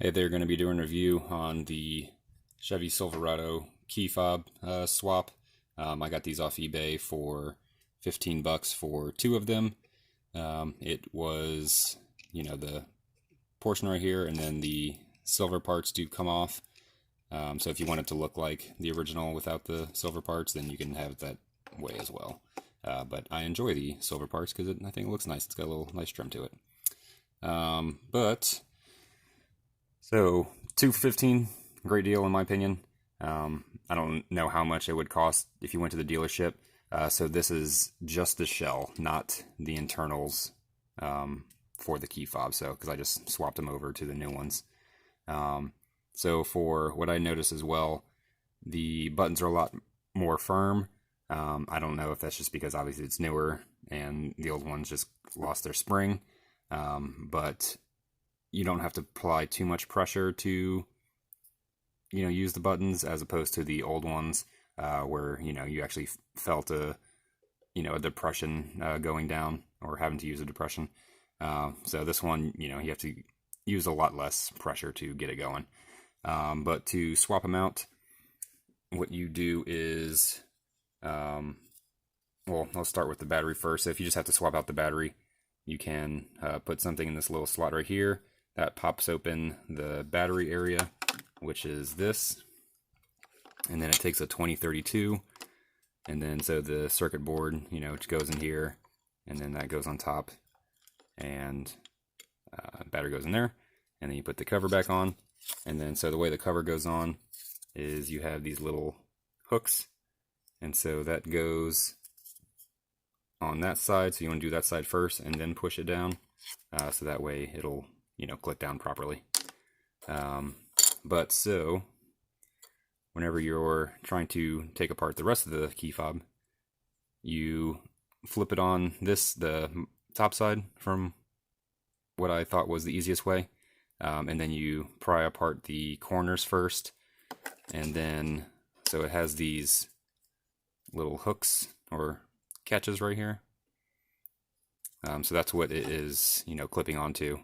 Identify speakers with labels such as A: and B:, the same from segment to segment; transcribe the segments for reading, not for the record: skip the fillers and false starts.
A: Hey, they're going to be doing a review on the Chevy Silverado key fob swap. I got these off eBay for 15 bucks for two of them. It was, the portion right here, and then the silver parts do come off. So if you want it to look like the original without the silver parts, then you can have it that way as well. But I enjoy the silver parts because I think it looks nice. It's got a little nice trim to it. So 215, great deal in my opinion. I don't know how much it would cost if you went to the dealership. So this is just the shell, not the internals for the key fob. So because I just swapped them over to the new ones. So for what I noticed as well, the buttons are a lot more firm. I don't know if that's just because obviously it's newer and the old ones just lost their spring. But you don't have to apply too much pressure to, use the buttons as opposed to the old ones where, you actually felt a depression going down or having to use a depression. So this one, you have to use a lot less pressure to get it going. But to swap them out, what you do is, well, let's start with the battery first. So if you just have to swap out the battery, you can put something in this little slot right here that pops open the battery area, which is this, and then it takes a 2032, and then so the circuit board, which goes in here, and then that goes on top, and battery goes in there, and then you put the cover back on, and then so the way the cover goes on is you have these little hooks, and so that goes on that side, so you want to do that side first and then push it down, so that way it'll click down properly. But so whenever you're trying to take apart the rest of the key fob, you flip it on the top side from what I thought was the easiest way, and then you pry apart the corners first, and then so it has these little hooks or catches right here. So that's what it is, clipping onto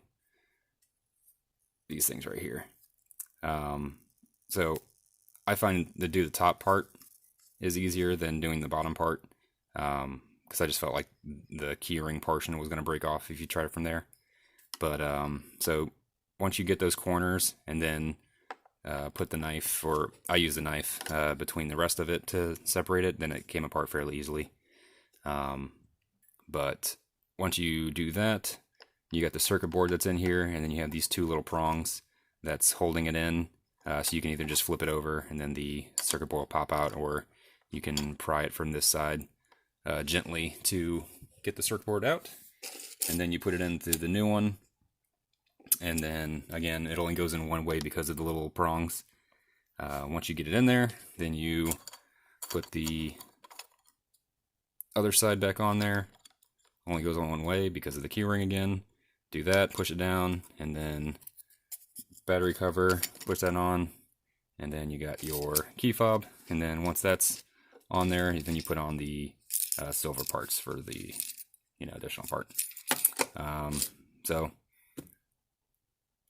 A: these things right here. So I find to do the top part is easier than doing the bottom part, because I just felt like the keyring portion was going to break off if you tried it from there. But so once you get those corners, and then put the knife, or I use the knife between the rest of it to separate it, then it came apart fairly easily. But once you do that, you got the circuit board that's in here, and then you have these two little prongs that's holding it in. So you can either just flip it over and then the circuit board will pop out, or you can pry it from this side gently to get the circuit board out. And then you put it into the new one. And then again, it only goes in one way because of the little prongs. Once you get it in there, then you put the other side back on there. Only goes on one way because of the keyring again. Do that, push it down, and then battery cover, push that on, and then you got your key fob. And then once that's on there, then you put on the silver parts for the additional part. So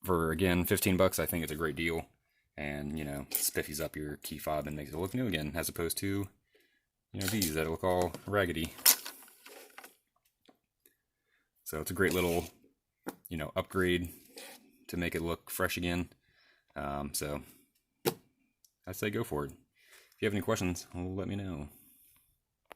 A: for again 15 bucks, I think it's a great deal, and spiffies up your key fob and makes it look new again, as opposed to these that look all raggedy. So it's a great little upgrade to make it look fresh again. So I say go for it. If you have any questions, let me know.